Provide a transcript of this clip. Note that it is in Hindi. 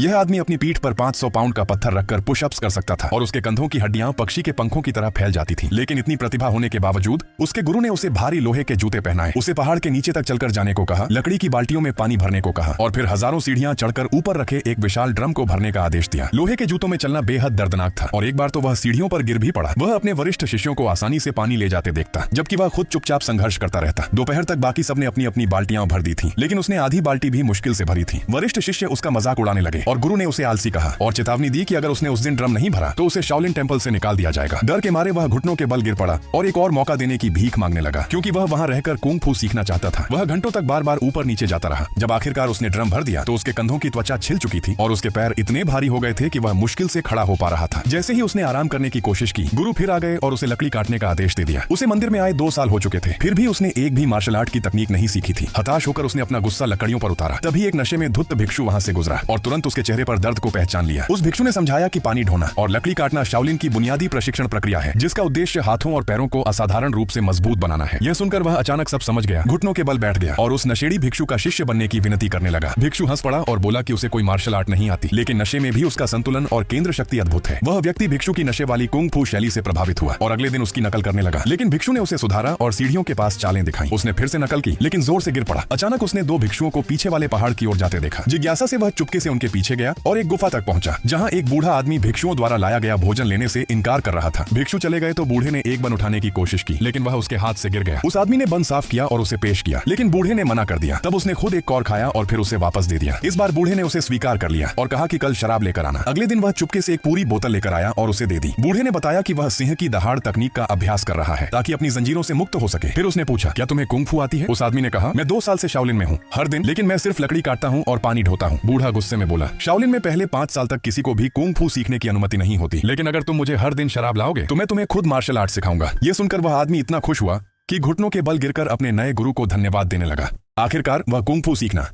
यह आदमी अपनी पीठ पर 500 पाउंड का पत्थर रखकर पुशअप्स कर सकता था और उसके कंधों की हड्डियां पक्षी के पंखों की तरह फैल जाती थी। लेकिन इतनी प्रतिभा होने के बावजूद उसके गुरु ने उसे भारी लोहे के जूते पहनाए, उसे पहाड़ के नीचे तक चलकर जाने को कहा, लकड़ी की बाल्टियों में पानी भरने को कहा और फिर हजारों सीढ़ियां चढ़कर ऊपर रखे एक विशाल ड्रम को भरने का आदेश दिया। लोहे के जूतों में चलना बेहद दर्दनाक था और एक बार तो वह सीढ़ियों पर गिर भी पड़ा। वह अपने वरिष्ठ शिष्यों को आसानी से पानी ले जाते देखता, जबकि वह खुद चुपचाप संघर्ष करता रहता। दोपहर तक बाकी सबने अपनी अपनी बाल्टियां भर दी थी, लेकिन उसने आधी बाल्टी भी मुश्किल से भरी थी। वरिष्ठ शिष्य उसका मजाक उड़ाने लगे और गुरु ने उसे आलसी कहा और चेतावनी दी कि अगर उसने उस दिन ड्रम नहीं भरा तो उसे शाओलिन टेंपल से निकाल दिया जाएगा। डर के मारे वह घुटनों के बल गिर पड़ा और एक और मौका देने की भीख मांगने लगा, क्योंकि वह वहां रहकर कुंग फू सीखना चाहता था। वह घंटों तक बार बार ऊपर नीचे जाता रहा। जब आखिरकार उसने ड्रम भर दिया तो उसके कंधों की त्वचा छिल चुकी थी और उसके पैर इतने भारी हो गए थे कि वह मुश्किल से खड़ा हो पा रहा था। जैसे ही उसने आराम करने की कोशिश की, गुरु फिर आ गए और उसे लकड़ी काटने का आदेश दे दिया। उसे मंदिर में आए 2 साल हो चुके थे, फिर भी उसने एक भी मार्शल आर्ट की तकनीक नहीं सीखी थी। हताश होकर उसने अपना गुस्सा लकड़ियों पर उतारा। तभी एक नशे में धुत भिक्षु वहां से गुजरा और तुरंत उसके चेहरे पर दर्द को पहचान लिया। उस भिक्षु ने समझाया कि पानी ढोना और लकड़ी काटना शाओलिन की बुनियादी प्रशिक्षण प्रक्रिया है, जिसका उद्देश्य हाथों और पैरों को असाधारण रूप से मजबूत बनाना है। यह सुनकर वह अचानक सब समझ गया, घुटनों के बल बैठ गया और उस नशेड़ी भिक्षु का शिष्य बनने की विनती करने लगा। भिक्षु हंस पड़ा और बोला कि उसे कोई मार्शल आर्ट नहीं आती, लेकिन नशे में भी उसका संतुलन और केंद्र शक्ति अद्भुत है। वह व्यक्ति भिक्षु की नशे वाली कुंग फू शैली से प्रभावित हुआ और अगले दिन उसकी नकल करने लगा। लेकिन भिक्षु ने उसे सुधारा और सीढ़ियों के पास चालें दिखाई। उसने फिर से नकल की, लेकिन जोर से गिर पड़ा। अचानक उसने 2 भिक्षुओं को पीछे वाले पहाड़ की ओर जाते देखा। जिज्ञासा से वह चुपके से उनके पीछे गया और एक गुफा तक पहुंचा, जहां एक बूढ़ा आदमी भिक्षुओं द्वारा लाया गया भोजन लेने से इनकार कर रहा था। भिक्षु चले गए तो बूढ़े ने एक बन उठाने की कोशिश की, लेकिन वह उसके हाथ से गिर गया। उस आदमी ने बन साफ किया और उसे पेश किया, लेकिन बूढ़े ने मना कर दिया। तब उसने खुद एक कौर खाया और फिर उसे वापस दे दिया। इस बार बूढ़े ने उसे स्वीकार कर लिया और कहा कि कल शराब लेकर आना। अगले दिन वह चुपके से एक पूरी बोतल लेकर आया और उसे दे दी। बूढ़े ने बताया कि वह सिंह की दहाड़ तकनीक का अभ्यास कर रहा है ताकि अपनी जंजीरों से मुक्त हो सके। फिर उसने पूछा, क्या तुम्हें कुंग फू आती है? उस आदमी ने कहा, मैं 2 साल से शाओलिन में हूँ, हर दिन, लेकिन मैं सिर्फ लकड़ी काटता हूँ और पानी ढोता हूँ। बूढ़ा गुस्से में बोला, शाओलिन में पहले 5 साल तक किसी को भी कुंग फू सीखने की अनुमति नहीं होती, लेकिन अगर तुम मुझे हर दिन शराब लाओगे तो मैं तुम्हें खुद मार्शल आर्ट सिखाऊंगा। ये सुनकर वह आदमी इतना खुश हुआ कि घुटनों के बल गिरकर अपने नए गुरु को धन्यवाद देने लगा। आखिरकार वह कुंग फू सीखना